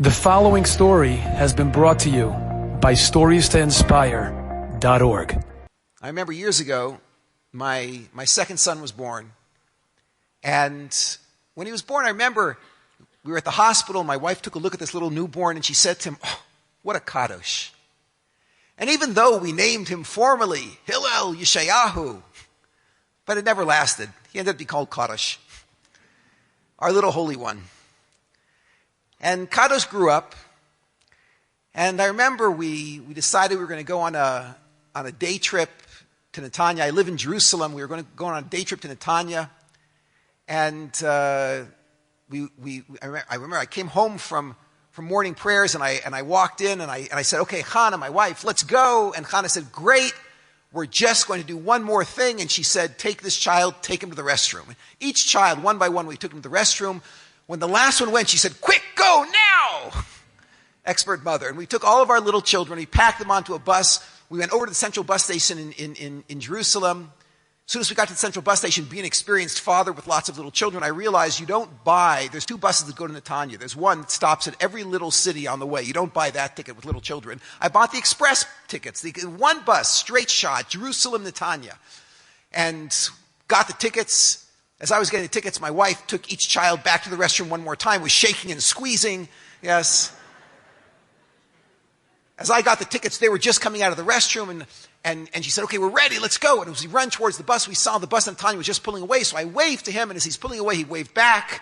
The following story has been brought to you by StoriesToInspire.org. I remember years ago, my second son was born. And when he was born, I remember we were at the hospital. My wife took a look at this little newborn and she said to him, "Oh, what a kadosh." And even though we named him formally Hillel Yeshayahu, but it never lasted. He ended up being called Kadosh, our little holy one. And Kadosh grew up, and I remember we decided we were going to go on a day trip to Netanya. I live in Jerusalem. We were going to go on a day trip to Netanya, and I remember I came home from morning prayers, and I walked in, and I said, "Okay, Hannah, my wife, let's go." And Hannah said, "Great. We're just going to do one more thing." And she said, "Take this child, take him to the restroom." Each child, one by one, we took him to the restroom. When the last one went, she said, "Quick, go now!" Expert mother. And we took all of our little children, we packed them onto a bus. We went over to the central bus station in Jerusalem. As soon as we got to the central bus station, being an experienced father with lots of little children, I realized you don't buy, there's two buses that go to Netanya. There's one that stops at every little city on the way. You don't buy that ticket with little children. I bought the express tickets, the one bus, straight shot, Jerusalem, Netanya. And got the tickets. As I was getting the tickets, my wife took each child back to the restroom one more time, was shaking and squeezing. Yes. As I got the tickets, they were just coming out of the restroom, and she said, "Okay, we're ready, let's go." And as we run towards the bus, we saw the bus, and Tanya was just pulling away, so I waved to him, and as he's pulling away, he waved back.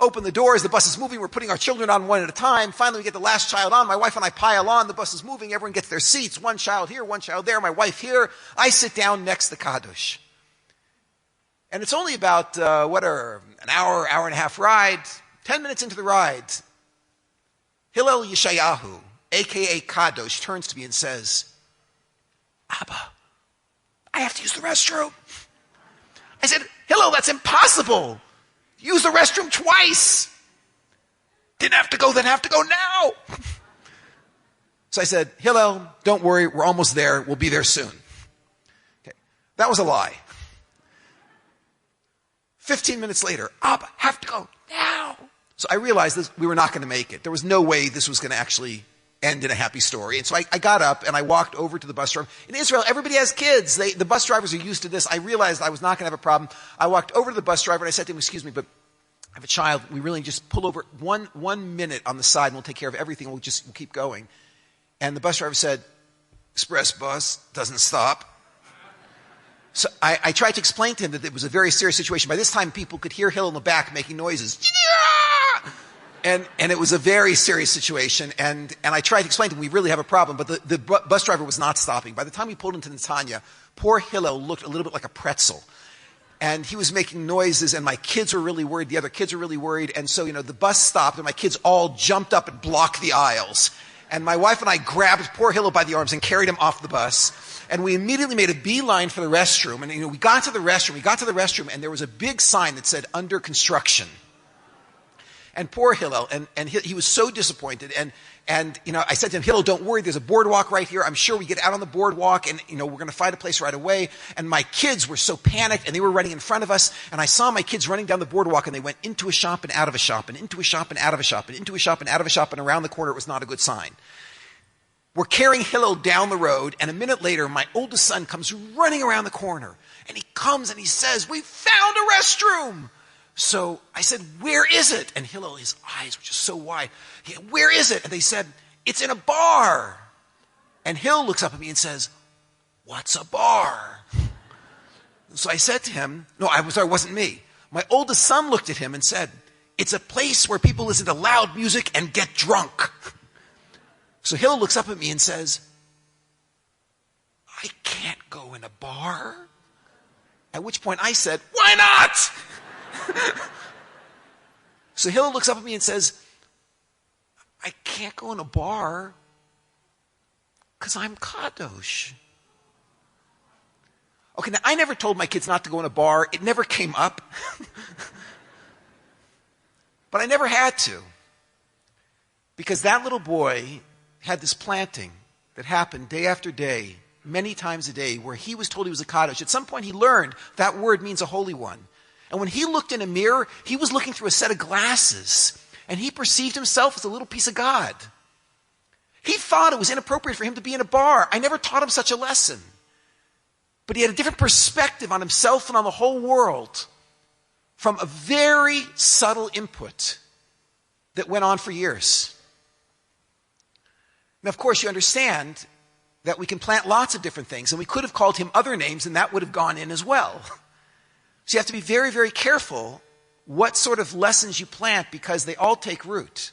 Open the doors, the bus is moving, we're putting our children on one at a time. Finally, we get the last child on, my wife and I pile on, the bus is moving, everyone gets their seats, one child here, one child there, my wife here. I sit down next to Kadosh. And it's only about, an hour and a half ride. 10 minutes into the ride, Hillel Yeshayahu, a.k.a. Kadosh, turns to me and says, "Abba, I have to use the restroom." I said, "Hillel, that's impossible. Use the restroom twice. Didn't have to go then, have to go now." So I said, "Hillel, don't worry, we're almost there. We'll be there soon." Okay. That was a lie. 15 minutes later, "Abba, have to go now." So I realized we were not going to make it. There was no way this was going to actually end in a happy story. And so I got up and I walked over to the bus driver. In Israel, everybody has kids. The bus drivers are used to this. I realized I was not going to have a problem. I walked over to the bus driver and I said to him, "Excuse me, but I have a child. We really just pull over 1 minute on the side and we'll take care of everything. We'll keep going." And the bus driver said, "Express bus doesn't stop." So I tried to explain to him that it was a very serious situation. By this time, people could hear Hill in the back making noises. And it was a very serious situation. And I tried to explain to him, we really have a problem. But the bus driver was not stopping. By the time we pulled into Netanya, poor Hillel looked a little bit like a pretzel. And he was making noises, and my kids were really worried. The other kids were really worried. And so, the bus stopped, and my kids all jumped up and blocked the aisles. And my wife and I grabbed poor Hillel by the arms and carried him off the bus. And we immediately made a beeline for the restroom. And, we got to the restroom, and there was a big sign that said, "Under construction." And poor Hillel, and he was so disappointed. And I said to him, "Hillel, don't worry, there's a boardwalk right here. I'm sure we get out on the boardwalk, and, we're going to find a place right away." And my kids were so panicked, and they were running in front of us. And I saw my kids running down the boardwalk, and they went into a shop and out of a shop, and into a shop and out of a shop, and into a shop and out of a shop, and around the corner. It was not a good sign. We're carrying Hillel down the road, and a minute later, my oldest son comes running around the corner. And he comes and he says, "We found a restroom." So I said, "Where is it?" And Hillel, his eyes were just so wide. "Where is it?" And they said, "It's in a bar." And Hill looks up at me and says, "What's a bar?" So I said to him, no, I'm sorry, it wasn't me. My oldest son looked at him and said, "It's a place where people listen to loud music and get drunk." So Hill looks up at me and says, "I can't go in a bar." At which point I said, "Why not?" So Hill looks up at me and says, "I can't go in a bar because I'm Kadosh." Okay, now I never told my kids not to go in a bar. It never came up. But I never had to. Because that little boy had this planting that happened day after day, many times a day, where he was told he was a Kadosh. At some point he learned that word means a holy one. And when he looked in a mirror, he was looking through a set of glasses and he perceived himself as a little piece of God. He thought it was inappropriate for him to be in a bar. I never taught him such a lesson. But he had a different perspective on himself and on the whole world from a very subtle input that went on for years. Now, of course, you understand that we can plant lots of different things, and we could have called him other names, and that would have gone in as well. So you have to be very, very careful what sort of lessons you plant, because they all take root.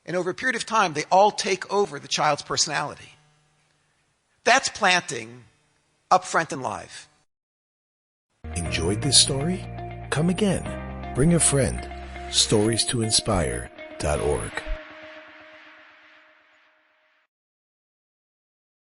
And over a period of time, they all take over the child's personality. That's planting up front and live. Enjoyed this story? Come again. Bring a friend. StoriesToInspire.org